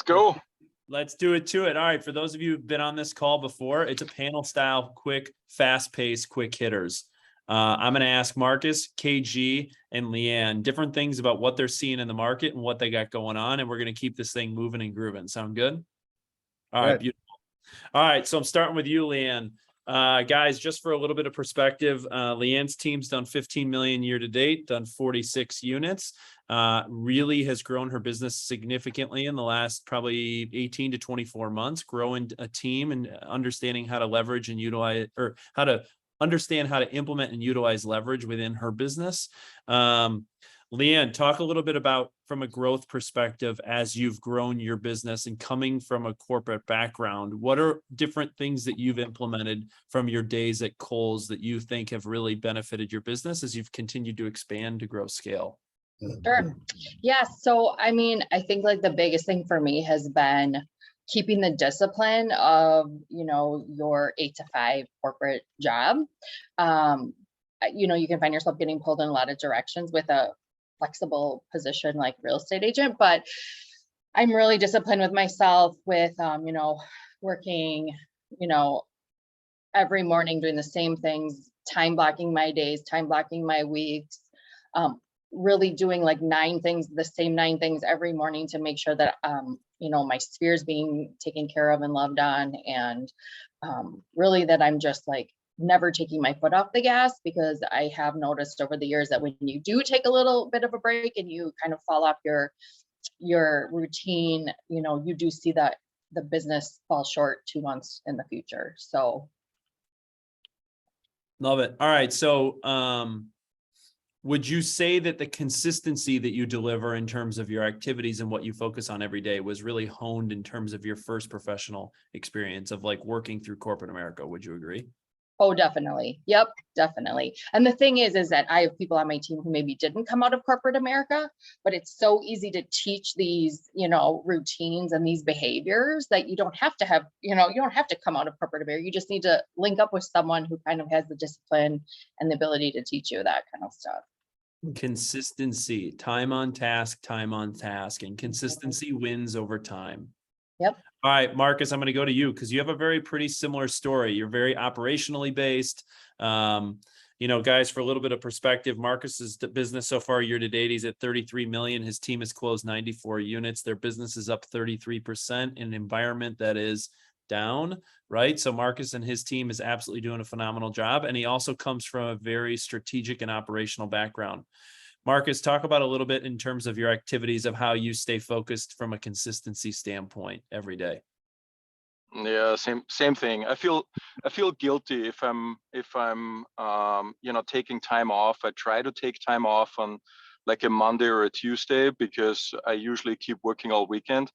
Let's go. Let's do it to it. All right. For those of you who've been on this call before, it's a panel style, quick, fast paced, quick hitters. I'm going to ask Marcus, KG, and LeeAnn different things about what they're seeing in the market and what they got going on. And we're going to keep this thing moving and grooving. Sound good? All right. Beautiful. All right. So I'm starting with you, LeeAnn. Guys, just for a little bit of perspective, LeeAnn's team's done 15 million year to date, done 46 units, really has grown her business significantly in the last probably 18 to 24 months, growing a team and understanding how to leverage and utilize, or how to understand how to implement and utilize leverage within her business. LeeAnn, talk a little bit about, from a growth perspective, as you've grown your business and coming from a corporate background, what are different things that you've implemented from your days at Kohl's that you think have really benefited your business as you've continued to expand to grow scale? Sure. Yeah. So, I mean, I think like the biggest thing for me has been keeping the discipline of, your 8 to 5 corporate job. You can find yourself getting pulled in a lot of directions with a flexible position like real estate agent, but I'm really disciplined with myself with, working, every morning doing the same things, time blocking my days, time blocking my weeks, really doing like the same 9 things every morning to make sure that, my sphere is being taken care of and loved on. And really that I'm just like never taking my foot off the gas, because I have noticed over the years that when you do take a little bit of a break and you kind of fall off your routine, you do see that the business fall short 2 months in the future. So. Love it. All right. So, would you say that the consistency that you deliver in terms of your activities and what you focus on every day was really honed in terms of your first professional experience of like working through corporate America? Would you agree? Oh, definitely. Yep, definitely. And the thing is that I have people on my team who maybe didn't come out of corporate America, but it's so easy to teach these, routines and these behaviors that you don't have to have, you don't have to come out of corporate America. You just need to link up with someone who kind of has the discipline and the ability to teach you that kind of stuff. Consistency, time on task, and consistency wins over time. Yep. All right, Marcus, I'm going to go to you because you have a very pretty similar story. You're very operationally based. Guys, for a little bit of perspective, Marcus's business so far year to date, he's at 33 million. His team has closed 94 units. Their business is up 33% in an environment that is down, right? So Marcus and his team is absolutely doing a phenomenal job. And he also comes from a very strategic and operational background. Marcus, talk about a little bit in terms of your activities of how you stay focused from a consistency standpoint every day. Yeah, same thing. I feel guilty if I'm taking time off. I try to take time off on like a Monday or a Tuesday because I usually keep working all weekend.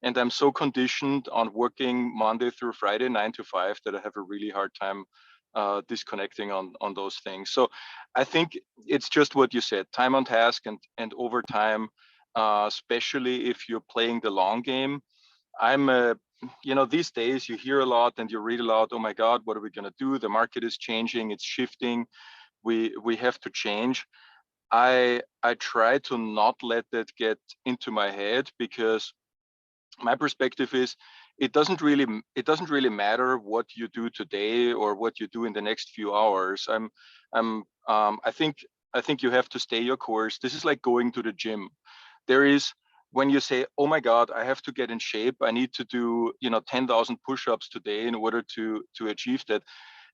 And I'm so conditioned on working Monday through Friday, 9 to 5, that I have a really hard time disconnecting on those things. So I think it's just what you said, time on task and overtime, especially if you're playing the long game. These days you hear a lot and you read a lot, oh my God, what are we going to do? The market is changing, it's shifting. We have to change. I try to not let that get into my head, because my perspective is it doesn't really matter what you do today or what you do in the next few hours. I think you have to stay your course. This is like going to the gym. When you say, oh my God, I have to get in shape, I need to do 10,000 push-ups today in order to achieve that.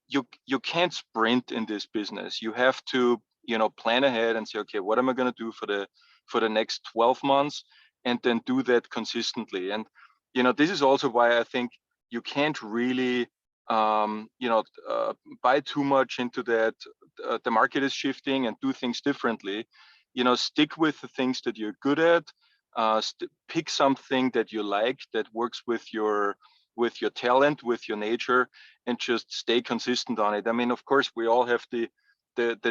You can't sprint in this business. You have to plan ahead and say, okay, what am I going to do for the next 12 months, and then do that consistently. And this is also why I think you can't really buy too much into that. The market is shifting, and do things differently. Stick with the things that you're good at. Pick something that you like, that works with your talent, with your nature, and just stay consistent on it. I mean, of course, we all have the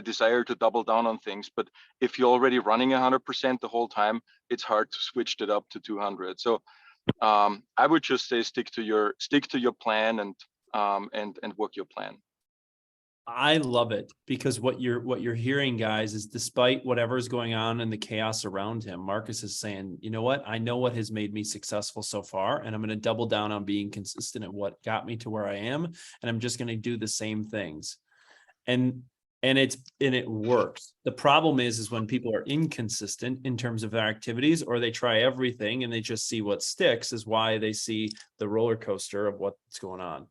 desire to double down on things, but if you're already running 100% the whole time, it's hard to switch that up to 200. So I would just say stick to your plan and work your plan. I love it, because what you're hearing, guys, is despite whatever's going on in the chaos around him, Marcus is saying, you know what? I know what has made me successful so far, and I'm going to double down on being consistent at what got me to where I am, and I'm just going to do the same things. And it works. The problem is when people are inconsistent in terms of their activities, or they try everything and they just see what sticks, is why they see the roller coaster of what's going on.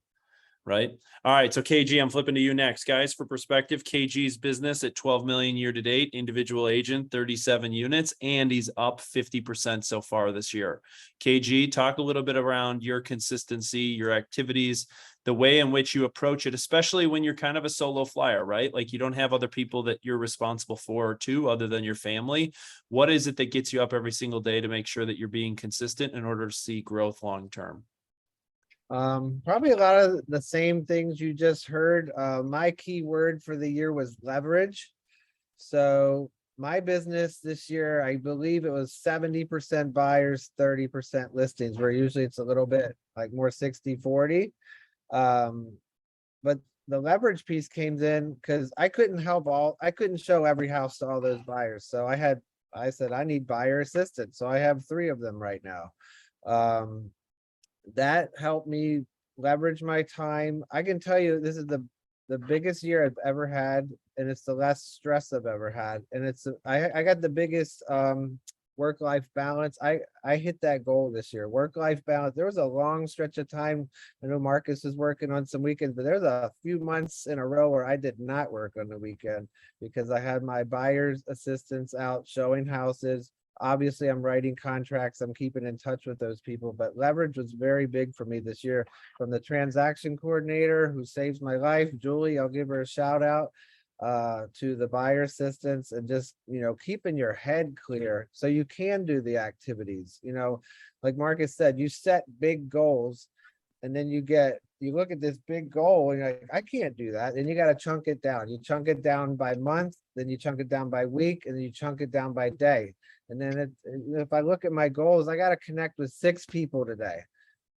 Right. All right. So KG, I'm flipping to you next, guys. For perspective, KG's business at 12 million year to date, individual agent, 37 units, and he's up 50% so far this year. KG, talk a little bit around your consistency, your activities, the way in which you approach it, especially when you're kind of a solo flyer, right? Like you don't have other people that you're responsible for or to other than your family. What is it that gets you up every single day to make sure that you're being consistent in order to see growth long term? Probably a lot of the same things you just heard. My key word for the year was leverage. So my business this year, I believe it was 70% buyers, 30% listings, where usually it's a little bit like more 60-40. But the leverage piece came in because I couldn't show every house to all those buyers. So I said, I need buyer assistance. So I have 3 of them right now. That helped me leverage my time. I can tell you this is the biggest year I've ever had, and it's the less stress I've ever had. And I got the biggest work-life balance. I hit that goal this year. Work-life balance. There was a long stretch of time. I know Marcus was working on some weekends, but there's a few months in a row where I did not work on the weekend because I had my buyer's assistants out showing houses. Obviously, I'm writing contracts. I'm keeping in touch with those people, but leverage was very big for me this year. From the transaction coordinator who saves my life, Julie, I'll give her a shout out, to the buyer assistants, and just, keeping your head clear so you can do the activities. Like Marcus said, you set big goals, and then you look at this big goal and you're like, I can't do that. And you got to chunk it down. You chunk it down by month, then you chunk it down by week, and then you chunk it down by day. And then if I look at my goals, I got to connect with 6 people today.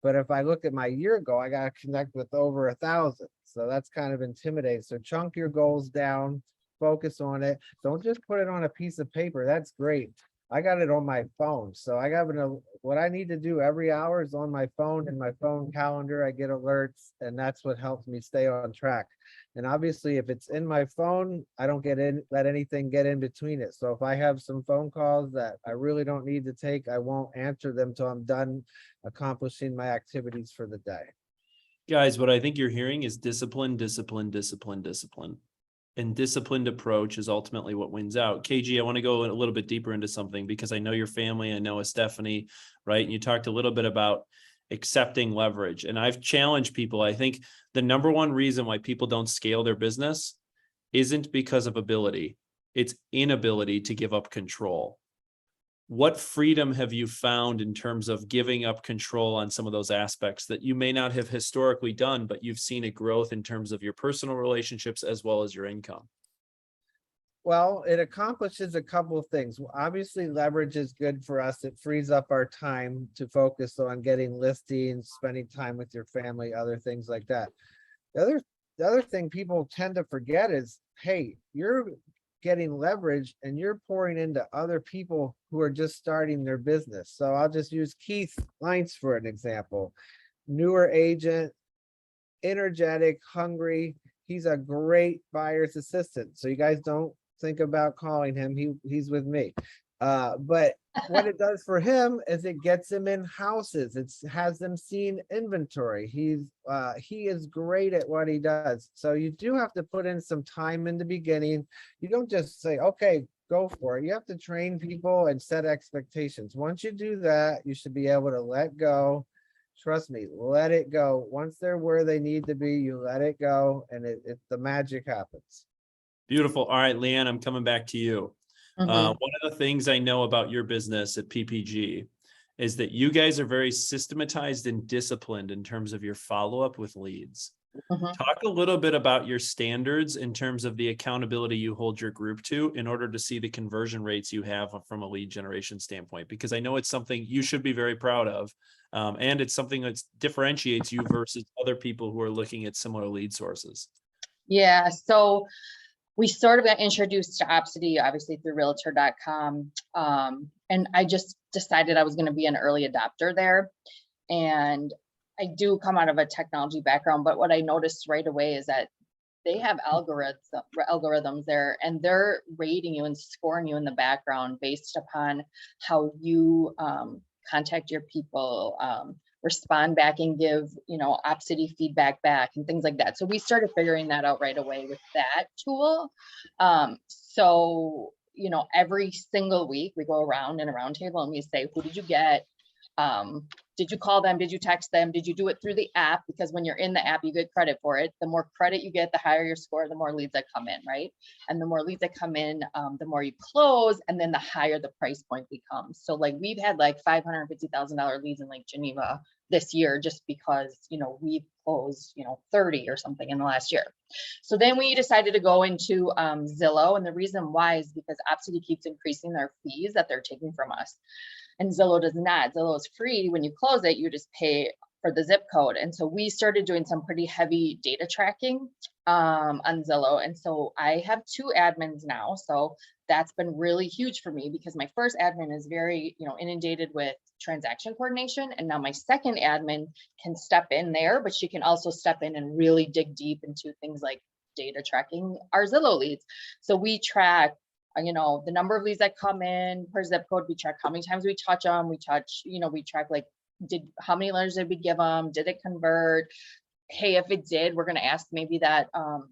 But if I look at my year goal, I got to connect with over 1,000. So that's kind of intimidating. So chunk your goals down, focus on it. Don't just put it on a piece of paper. That's great. I got it on my phone. So I got what I need to do every hour is on my phone, and my phone calendar. I get alerts, and that's what helps me stay on track. And obviously, if it's in my phone, I don't let anything get in between it. So if I have some phone calls that I really don't need to take, I won't answer them till I'm done accomplishing my activities for the day. Guys, what I think you're hearing is discipline, discipline, discipline, discipline. And disciplined approach is ultimately what wins out. KG, I want to go a little bit deeper into something because I know your family, I know Stephanie, right? And you talked a little bit about accepting leverage. And I've challenged people. I think the number one reason why people don't scale their business isn't because of ability. It's inability to give up control. What freedom have you found in terms of giving up control on some of those aspects that you may not have historically done, but you've seen a growth in terms of your personal relationships as well as your income? Well, it accomplishes a couple of things. Obviously, leverage is good for us. It frees up our time to focus on getting listings, spending time with your family, other things like that. The other thing people tend to forget is, hey, you're getting leverage and you're pouring into other people who are just starting their business. So I'll just use Keith Lines for an example. Newer agent, energetic, hungry. He's a great buyer's assistant. So you guys don't think about calling him. He's with me. But what it does for him is it gets him in houses. It has them seeing inventory. He is great at what he does. So you do have to put in some time in the beginning. You don't just say, okay, go for it. You have to train people and set expectations. Once you do that, you should be able to let go. Trust me, let it go. Once they're where they need to be, you let it go, and the magic happens. Beautiful. All right, LeeAnn, I'm coming back to you. One of the things I know about your business at PPG is that you guys are very systematized and disciplined in terms of your follow-up with leads. Talk a little bit about your standards in terms of the accountability you hold your group to in order to see the conversion rates you have from a lead generation standpoint, because I know it's something you should be very proud of. And it's something that differentiates you versus other people who are looking at similar lead sources. Yeah, so we sort of got introduced to Opcity, obviously through realtor.com. And I just decided I was going to be an early adopter there. And I do come out of a technology background, but what I noticed right away is that they have algorithms there, and they're rating you and scoring you in the background based upon how you contact your people, respond back and give, Opcity feedback back and things like that. So we started figuring that out right away with that tool. So, every single week we go around in a round table and we say, who did you get? Did you call them? Did you text them? Did you do it through the app? Because when you're in the app, you get credit for it. The more credit you get, the higher your score, the more leads that come in, right? And the more leads that come in, the more you close, and then the higher the price point becomes. So like we've had like $550,000 leads in Lake Geneva this year, just because, we've closed, 30 or something in the last year. So then we decided to go into Zillow. And the reason why is because Opcity keeps increasing their fees that they're taking from us. And Zillow does not. Zillow is free. When you close it, you just pay for the zip code. And so we started doing some pretty heavy data tracking on Zillow. And so I have 2 admins now. So that's been really huge for me, because my first admin is very, inundated with transaction coordination. And now my second admin can step in there, but she can also step in and really dig deep into things like data tracking our Zillow leads. So we track the number of leads that come in per zip code. We track how many times we touch them. We track like, how many letters did we give them? Did it convert? Hey, if it did, we're going to ask maybe that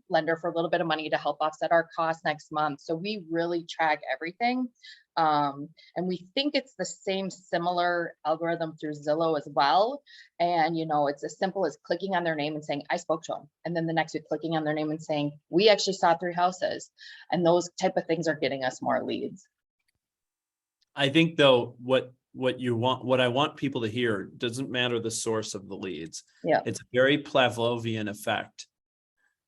lender for a little bit of money to help offset our costs next month. So we really track everything. And we think it's the same similar algorithm through Zillow as well. And, it's as simple as clicking on their name and saying, I spoke to them. And then the next week, clicking on their name and saying, we actually saw 3 houses. And those type of things are getting us more leads. I think though, what I want people to hear doesn't matter the source of the leads. Yeah. It's a very Pavlovian effect.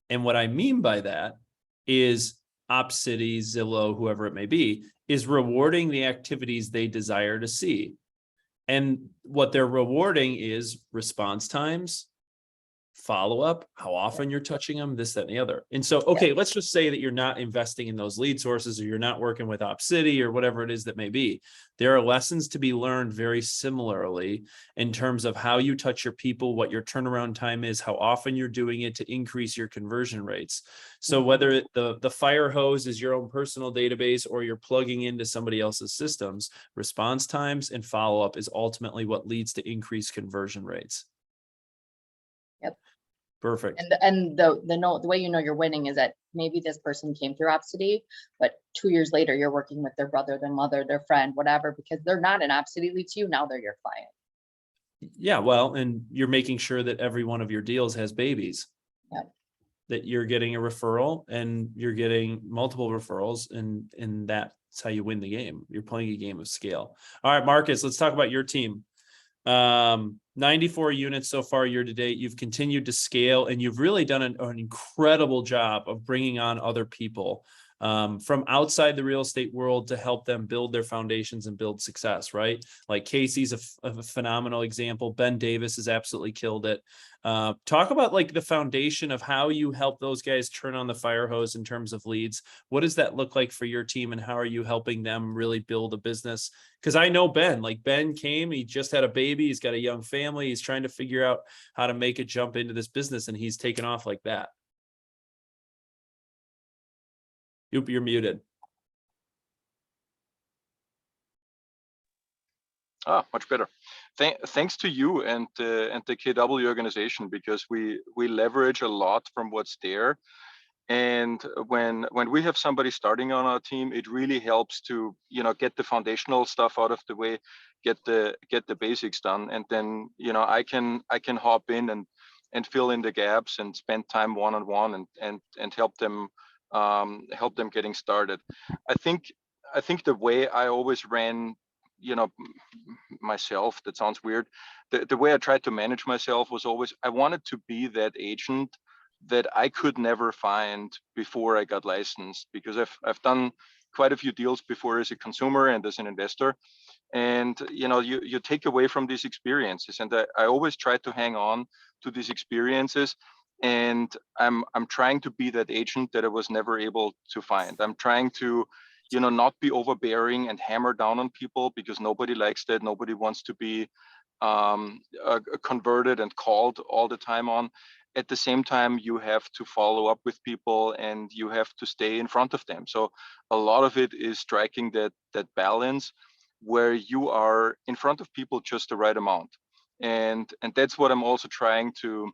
And what I mean by that is Opcity, Zillow, whoever it may be, is rewarding the activities they desire to see. And what they're rewarding is response times, follow-up, how often you're touching them, this, that, and the other. And so, okay, let's just say that you're not investing in those lead sources, or you're not working with Opcity or whatever it is that may be. There are lessons to be learned very similarly in terms of how you touch your people, what your turnaround time is, how often you're doing it to increase your conversion rates. So whether the fire hose is your own personal database or you're plugging into somebody else's systems, response times and follow-up is ultimately what leads to increased conversion rates. Yep. Perfect. And the way you're winning is that maybe this person came through Opcity, but 2 years later you're working with their brother, their mother, their friend, whatever, because they're not an Opcity lead to you. Now they're your client. Yeah, well, and you're making sure that every one of your deals has babies. Yep. That you're getting a referral and you're getting multiple referrals, and that's how you win the game. You're playing a game of scale. All right, Marcus, let's talk about your team. 94 units so far year to date. You've continued to scale, and you've really done an incredible job of bringing on other people from outside the real estate world to help them build their foundations and build success, right? Like Casey's a phenomenal example. Ben Davis has absolutely killed it. Talk about like the foundation of how you help those guys turn on the fire hose in terms of leads. What does that look like for your team, and how are you helping them really build a business? Because I know Ben came, he just had a baby, he's got a young family, he's trying to figure out how to make a jump into this business, and he's taken off like that. You're muted. Much better. Thanks to you and the KW organization, because we leverage a lot from what's there. And when we have somebody starting on our team, it really helps to get the foundational stuff out of the way, get the basics done, and then I can hop in and fill in the gaps and spend time one-on-one and help them getting started. I think the way I always ran myself, that sounds weird, the way I tried to manage myself was always, I wanted to be that agent that I could never find before I got licensed, because I've done quite a few deals before as a consumer and as an investor, and you take away from these experiences, and I always try to hang on to these experiences and I'm trying to be that agent that I was never able to find. I'm trying to, not be overbearing and hammer down on people, because nobody likes that. Nobody wants to be converted and called all the time on. At the same time, you have to follow up with people and you have to stay in front of them. So a lot of it is striking that balance where you are in front of people just the right amount. And that's what I'm also trying to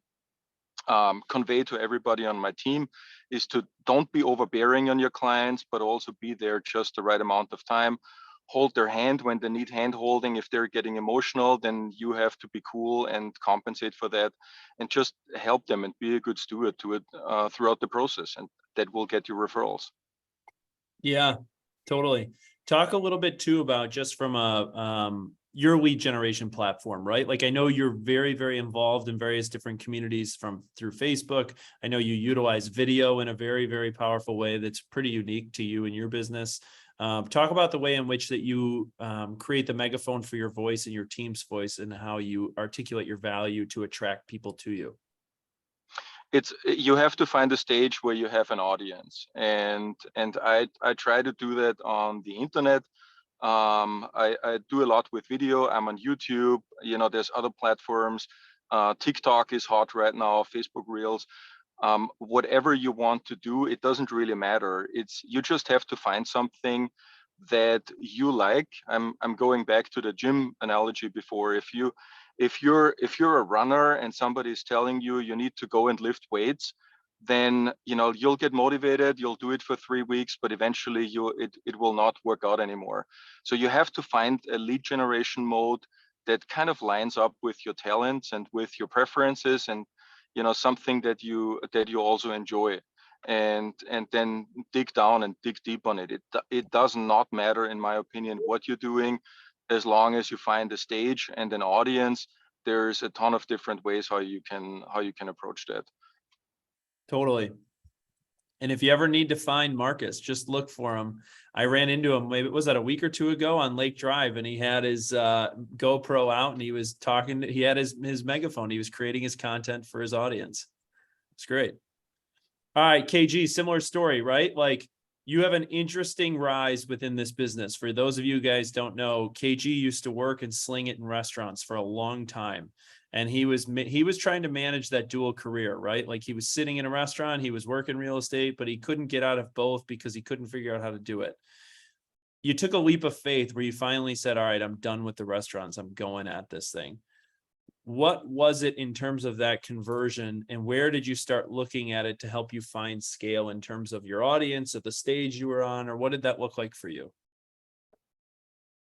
convey to everybody on my team, is to don't be overbearing on your clients, but also be there just the right amount of time. Hold their hand when they need hand holding. If they're getting emotional, then you have to be cool and compensate for that, and just help them and be a good steward to it throughout the process, and that will get you referrals. Yeah, totally. Talk a little bit too about, just from your lead generation platform, right? Like, I know you're very, very involved in various different communities through Facebook. I know you utilize video in a very, very powerful way that's pretty unique to you and your business. Talk about the way in which that you create the megaphone for your voice and your team's voice, and how you articulate your value to attract people to you. You have to find a stage where you have an audience, and I try to do that on the internet. I do a lot with video. I'm on YouTube. There's other platforms. TikTok is hot right now. Facebook Reels. Whatever you want to do, it doesn't really matter. You just have to find something that you like. I'm going back to the gym analogy before. If you're a runner and somebody is telling you you need to go and lift weights, then you'll get motivated, you'll do it for 3 weeks, but eventually it will not work out anymore. So you have to find a lead generation mode that kind of lines up with your talents and with your preferences, and something that you also enjoy, and then dig down and dig deep on it. It does not matter, in my opinion, what you're doing, as long as you find a stage and an audience. There's a ton of different ways how you can approach that. Totally. And if you ever need to find Marcus, just look for him. I ran into him, maybe, was that a week or two ago, on Lake Drive, and he had his GoPro out and he was talking. He had his megaphone. He was creating his content for his audience. It's great. All right, KG, similar story, right? Like, you have an interesting rise within this business. For those of you guys don't know, KG used to work and sling it in restaurants for a long time. And he was trying to manage that dual career, right? Like, he was sitting in a restaurant, he was working real estate, but he couldn't get out of both because he couldn't figure out how to do it. You took a leap of faith where you finally said, all right, I'm done with the restaurants. I'm going at this thing. What was it in terms of that conversion, and where did you start looking at it to help you find scale in terms of your audience at the stage you were on, or what did that look like for you?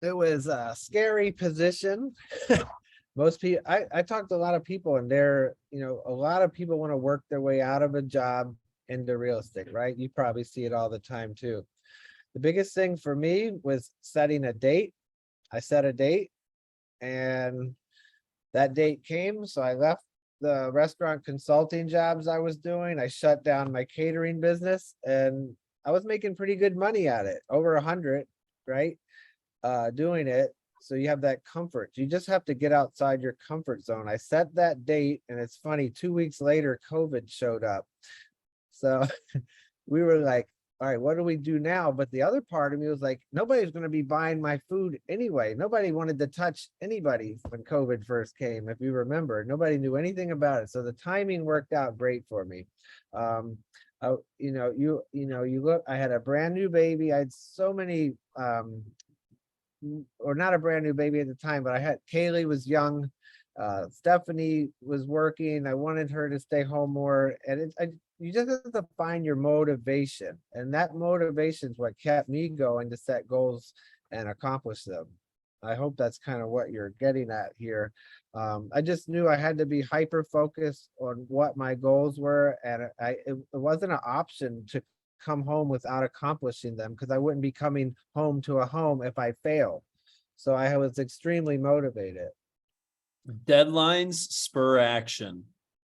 It was a scary position. Most people, I talked to a lot of people, and a lot of people want to work their way out of a job into real estate, right? You probably see it all the time too. The biggest thing for me was setting a date. I set a date, and that date came. So I left the restaurant consulting jobs I was doing. I shut down my catering business, and I was making pretty good money at it, over 100, right? Doing it. So you have that comfort. You just have to get outside your comfort zone. I set that date, and it's funny, 2 weeks later, COVID showed up. So we were like, all right, what do we do now? But the other part of me was like, nobody's going to be buying my food anyway. Nobody wanted to touch anybody when COVID first came. If you remember, nobody knew anything about it. So the timing worked out great for me. You look, I had a brand new baby. I had so many, or not a brand new baby at the time, but Kaylee was young. Stephanie was working. I wanted her to stay home more. And you just have to find your motivation. And that motivation is what kept me going to set goals and accomplish them. I hope that's kind of what you're getting at here. I just knew I had to be hyper focused on what my goals were. And it wasn't an option to come home without accomplishing them, because I wouldn't be coming home to a home if I failed. So I was extremely motivated. Deadlines spur action.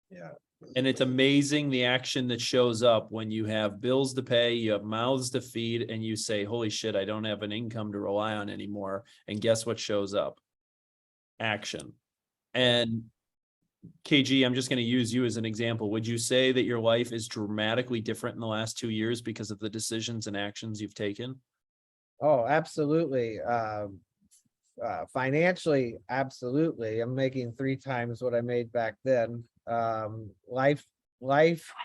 Yeah. And it's amazing the action that shows up when you have bills to pay, you have mouths to feed, and you say, holy shit, I don't have an income to rely on anymore. And guess what shows up? Action. And KG, I'm just going to use you as an example. Would you say that your life is dramatically different in the last 2 years because of the decisions and actions you've taken? Oh, absolutely. Financially, absolutely. I'm making 3 times what I made back then. Life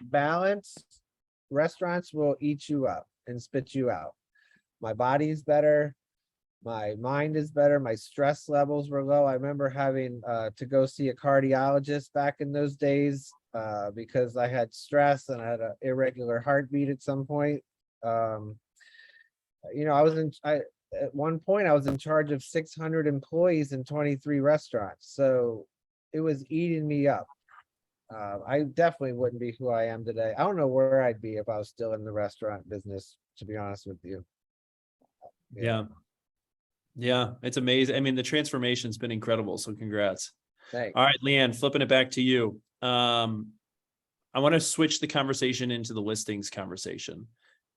balance, restaurants will eat you up and spit you out. My body's better. My mind is better. My stress levels were low. I remember having to go see a cardiologist back in those days because I had stress and I had an irregular heartbeat at some point. At one point I was in charge of 600 employees in 23 restaurants. So it was eating me up. I definitely wouldn't be who I am today. I don't know where I'd be if I was still in the restaurant business, to be honest with you. Yeah, it's amazing. I mean, the transformation's been incredible. So congrats. Thanks. All right, LeeAnn, flipping it back to you. I want to switch the conversation into the listings conversation.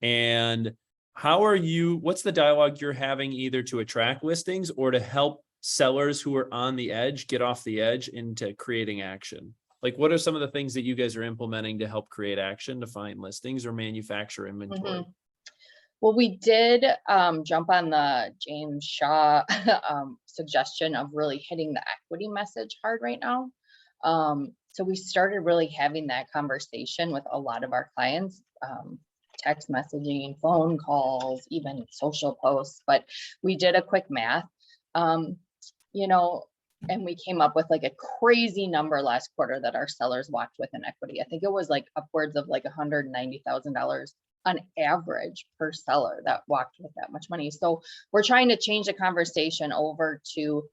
And what's the dialogue you're having either to attract listings or to help sellers who are on the edge get off the edge into creating action? Like, what are some of the things that you guys are implementing to help create action to find listings or manufacture inventory? Well, we did jump on the James Shaw suggestion of really hitting the equity message hard right now. So we started really having that conversation with a lot of our clients, text messaging, phone calls, even social posts. But we did a quick math, and we came up with like a crazy number last quarter that our sellers walked with in equity. I think it was like upwards of like $190,000 on average per seller that walked with that much money. So we're trying to change the conversation over to,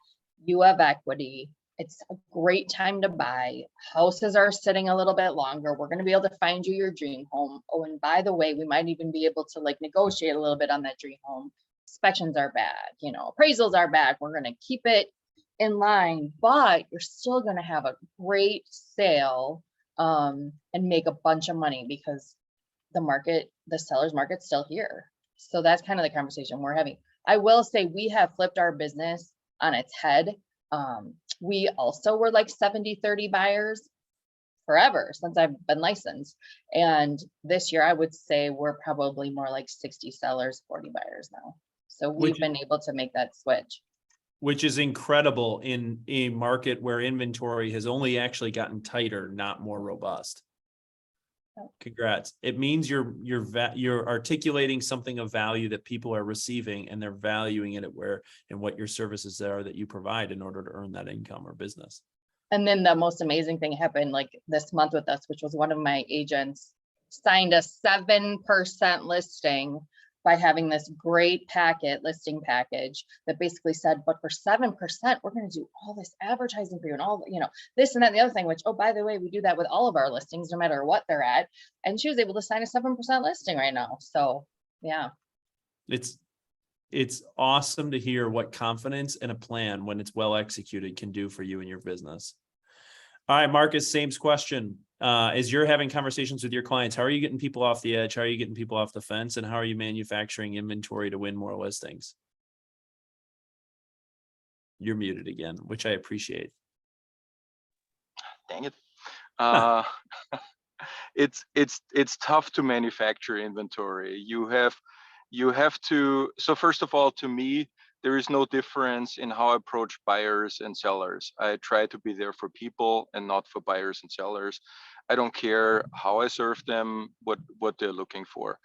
you have equity. It's a great time to buy. Houses are sitting a little bit longer. We're going to be able to find you your dream home. Oh, and by the way, we might even be able to like negotiate a little bit on that dream home. Inspections are bad, appraisals are bad. We're going to keep it in line, but you're still going to have a great sale and make a bunch of money because the seller's market's still here. So that's kind of the conversation we're having. I will say we have flipped our business on its head. We also were like 70-30 buyers forever since I've been licensed. And this year I would say we're probably more like 60 sellers, 40 buyers now. So we've been able to make that switch. Which is incredible in a market where inventory has only actually gotten tighter, not more robust. Congrats. It means you're articulating something of value that people are receiving and they're valuing it and what your services are that you provide in order to earn that income or business. And then the most amazing thing happened like this month with us, which was one of my agents signed a 7% listing by having this great listing package that basically said, but for 7%, we're going to do all this advertising for you and all, this and that and the other thing, which, oh, by the way, we do that with all of our listings, no matter what they're at. And she was able to sign a 7% listing right now. So yeah. It's awesome to hear what confidence and a plan, when it's well executed, can do for you and your business. All right, Marcus, same question. As you're having conversations with your clients, how are you getting people off the edge? How are you getting people off the fence? And how are you manufacturing inventory to win more listings? You're muted again, which I appreciate. Dang it. It's tough to manufacture inventory. You have to, so first of all, to me, there is no difference in how I approach buyers and sellers. I try to be there for people and not for buyers and sellers. I don't care how I serve them, what they're looking for.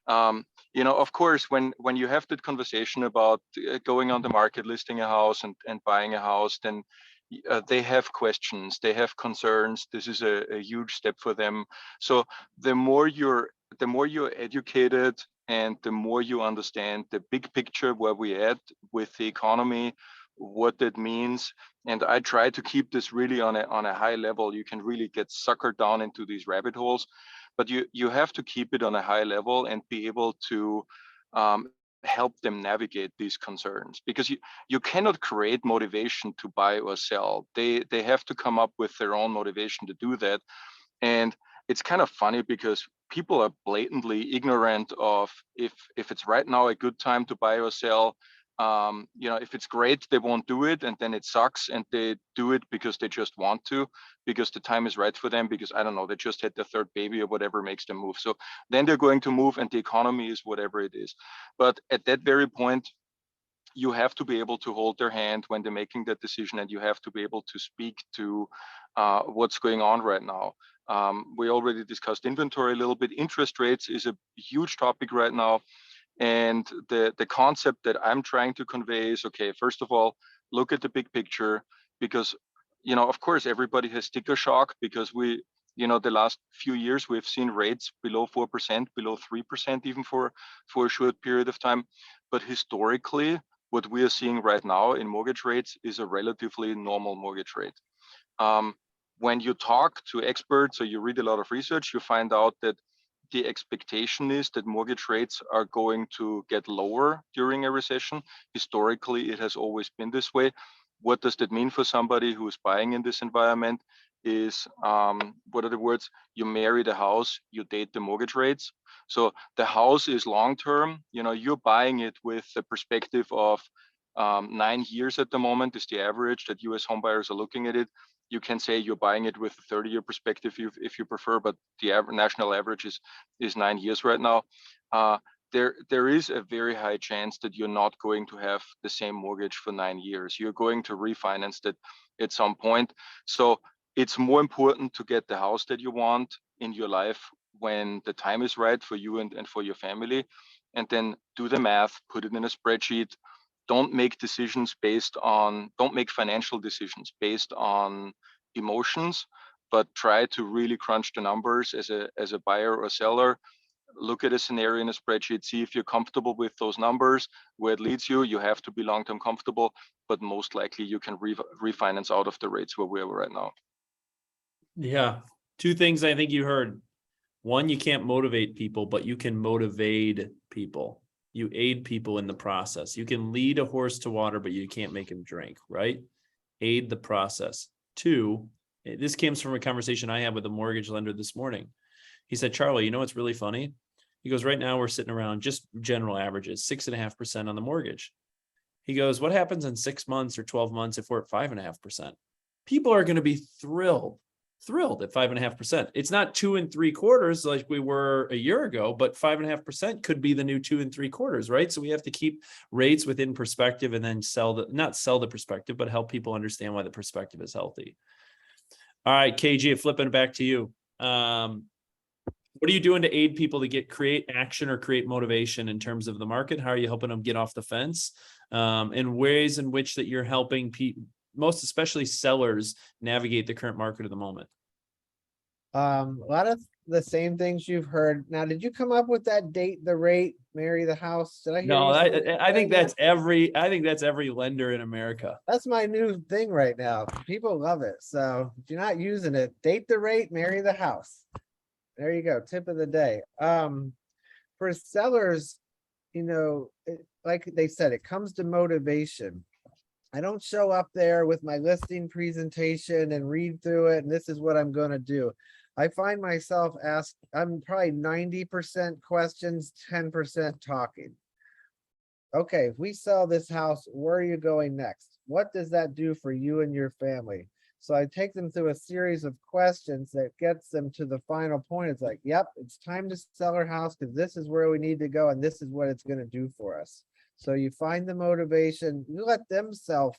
Of course, when you have that conversation about going on the market, listing a house and buying a house, then they have questions, they have concerns. This is a huge step for them. So the more you're educated and the more you understand the big picture where we at with the economy, what that means, and I try to keep this really on a high level. You can really get suckered down into these rabbit holes, but you have to keep it on a high level and be able to help them navigate these concerns, because you cannot create motivation to buy or sell. They have to come up with their own motivation to do that. And it's kind of funny because people are blatantly ignorant of if it's right now a good time to buy or sell. If it's great, they won't do it, and then it sucks, and they do it because they just want to, because the time is right for them, because I don't know, they just had their third baby or whatever makes them move. So then they're going to move, and the economy is whatever it is. But at that very point, you have to be able to hold their hand when they're making that decision, and you have to be able to speak to what's going on right now. We already discussed inventory a little bit. Interest rates is a huge topic right now. And the concept that I'm trying to convey is, okay, first of all, look at the big picture, because, of course, everybody has sticker shock, because the last few years, we've seen rates below 4%, below 3%, even for a short period of time. But historically, what we are seeing right now in mortgage rates is a relatively normal mortgage rate. When you talk to experts or you read a lot of research, you find out that the expectation is that mortgage rates are going to get lower during a recession. Historically, it has always been this way. What does that mean for somebody who is buying in this environment? Is what are the words? You marry the house, you date the mortgage rates. So the house is long term. You're buying it with the perspective of 9 years at the moment is the average that U.S. homebuyers are looking at it. You can say you're buying it with a 30-year perspective if you prefer, but the national average is 9 years right now. There is a very high chance that you're not going to have the same mortgage for 9 years. You're going to refinance it at some point. So it's more important to get the house that you want in your life when the time is right for you and for your family, and then do the math, put it in a spreadsheet. Don't make financial decisions based on emotions, but try to really crunch the numbers as a buyer or seller. Look at a scenario in a spreadsheet, see if you're comfortable with those numbers, where it leads you. You have to be long-term comfortable, but most likely you can refinance out of the rates where we are right now. Yeah. Two things I think you heard. One, you can't motivate people, but you can motivate people. You aid people in the process. You can lead a horse to water, but you can't make him drink, right? Aid the process. Two, this comes from a conversation I had with a mortgage lender this morning. He said, Charlie, you know what's really funny? He goes, right now we're sitting around just general averages, 6.5% on the mortgage. He goes, what happens in 6 months or 12 months if we're at 5.5%? People are going to be thrilled at 5.5%. It's not 2 3/4 like we were a year ago, but 5.5% could be the new 2 3/4, right? So we have to keep rates within perspective, and then not sell the perspective, but help people understand why the perspective is healthy. All right, KG, flipping back to you. What are you doing to aid people to create action or create motivation in terms of the market? How are you helping them get off the fence? And ways in which that you're helping people, most especially sellers, navigate the current market of the moment? A lot of the same things you've heard. Now, did you come up with that date the rate, marry the house? Did I hear No, you say I think that? I think that's every lender in America. That's my new thing right now. People love it. So if you're not using it, date the rate, marry the house. There you go. Tip of the day. For sellers, like they said, it comes to motivation. I don't show up there with my listing presentation and read through it, and this is what I'm going to do. I find myself I'm probably 90% questions, 10% talking. Okay, if we sell this house, where are you going next? What does that do for you and your family? So I take them through a series of questions that gets them to the final point. It's like, yep, it's time to sell our house because this is where we need to go, and this is what it's going to do for us. So you find the motivation, you let them self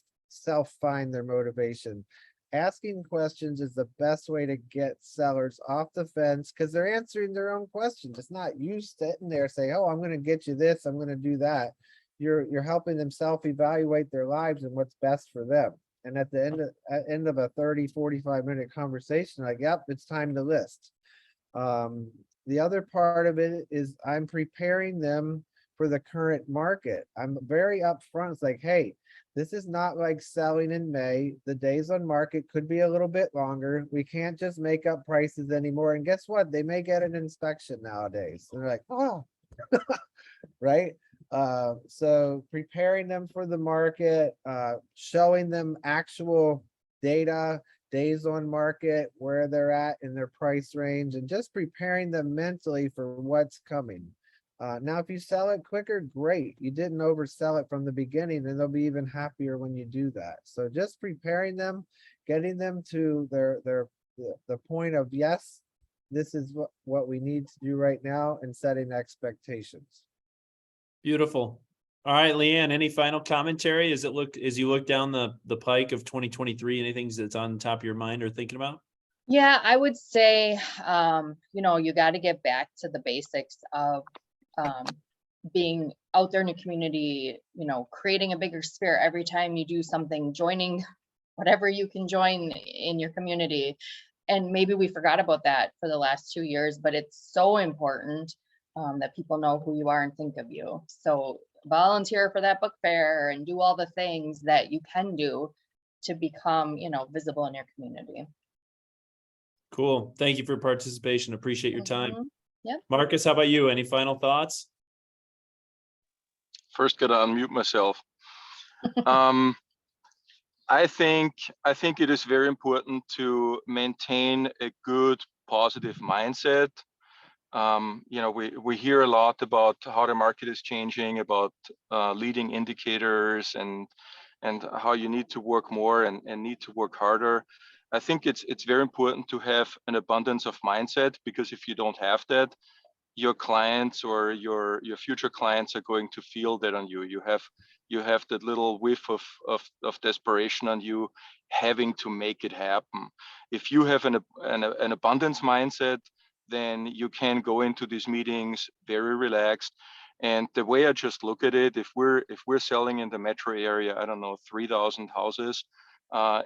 find their motivation. Asking questions is the best way to get sellers off the fence because they're answering their own questions. It's not you sitting there saying, oh, I'm going to get you this, I'm going to do that. You're helping them self-evaluate their lives and what's best for them. And at the end of a 30-45-minute conversation, like, yep, it's time to list. The other part of it is I'm preparing them for the current market. I'm very upfront. It's like, hey, this is not like selling in May. The days on market could be a little bit longer. We can't just make up prices anymore. And guess what? They may get an inspection nowadays. They're like, oh, right? So preparing them for the market, showing them actual data, days on market, where they're at in their price range, and just preparing them mentally for what's coming. Now, if you sell it quicker, great. You didn't oversell it from the beginning, and they'll be even happier when you do that. So just preparing them, getting them to the point of, yes, this is what we need to do right now, and setting expectations. Beautiful. All right, LeeAnn, any final commentary as you look down the pike of 2023, anything that's on top of your mind or thinking about? Yeah, I would say, you know, you got to get back to the basics of being out there in the community, you know, creating a bigger spirit every time you do something, joining whatever you can join in your community. And maybe we forgot about that for the last 2 years, but it's so important that people know who you are and think of you. So volunteer for that book fair and do all the things that you can do to become, you know, visible in your community. Cool. Thank you for your participation. Appreciate your time. Mhm. Yep. Marcus, how about you? Any final thoughts? First, gotta unmute myself. I think it is very important to maintain a good, positive mindset. You know, we hear a lot about how the market is changing, about leading indicators, and how you need to work more and need to work harder. I think it's very important to have an abundance of mindset, because if you don't have that, your clients or your future clients are going to feel that on you. You have that little whiff of desperation on you, having to make it happen. If you have an abundance mindset, then you can go into these meetings very relaxed. And the way I just look at it, if we're selling in the metro area, I don't know, 3,000 houses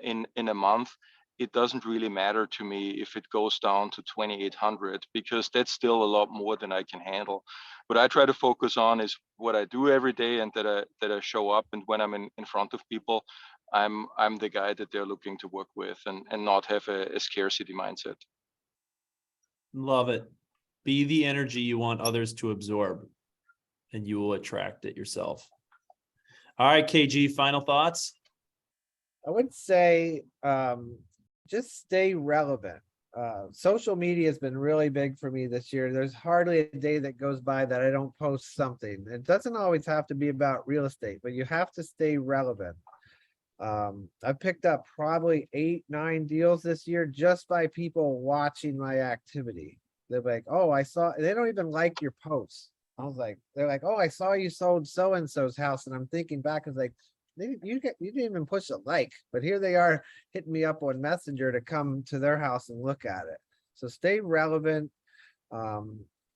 in a month, it doesn't really matter to me if it goes down to 2,800, because that's still a lot more than I can handle. What I try to focus on is what I do every day, and that I show up, and when I'm in front of people, I'm the guy that they're looking to work with, and not have a scarcity mindset. Love it. Be the energy you want others to absorb, and you will attract it yourself. All right, KG, final thoughts? I would say just stay relevant. Social media has been really big for me this year. There's hardly a day that goes by that I don't post something. It doesn't always have to be about real estate, but you have to stay relevant. I picked up probably 8-9 deals this year just by people watching my activity. They're like, oh, I saw, they don't even like your posts. I was like, they're like, oh, I saw you sold so-and-so's house. And I'm thinking back, I was like, you didn't even push a like, but here they are hitting me up on Messenger to come to their house and look at it. So stay relevant,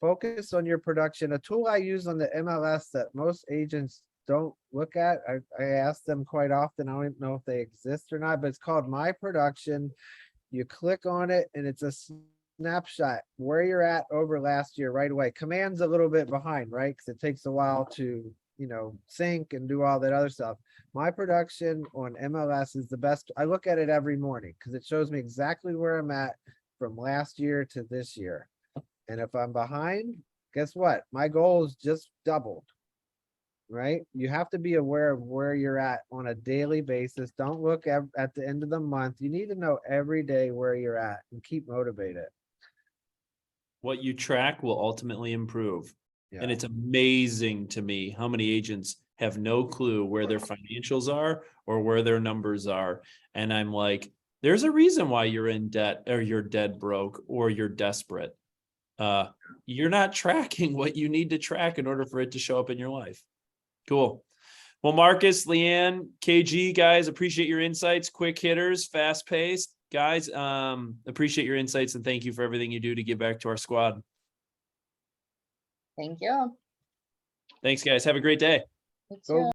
focus on your production. A tool I use on the MLS that most agents don't look at, I ask them quite often, I don't know if they exist or not, but it's called My Production. You click on it and it's a snapshot where you're at over last year right away. Command's a little bit behind, right? Because it takes a while to, you know, sync and do all that other stuff. My Production on MLS is the best. I look at it every morning because it shows me exactly where I'm at from last year to this year. And if I'm behind, guess what? My goal is just doubled, right? You have to be aware of where you're at on a daily basis. Don't look at the end of the month. You need to know every day where you're at and keep motivated. What you track will ultimately improve. Yeah. And it's amazing to me how many agents have no clue where their financials are or where their numbers are. And I'm like, there's a reason why you're in debt, or you're dead broke, or you're desperate. You're not tracking what you need to track in order for it to show up in your life. Cool. Well, Marcus, LeeAnn, KG, guys, appreciate your insights. Quick hitters, fast paced. Guys, appreciate your insights, and thank you for everything you do to give back to our squad. Thank you. Thanks, guys. Have a great day. You Go too.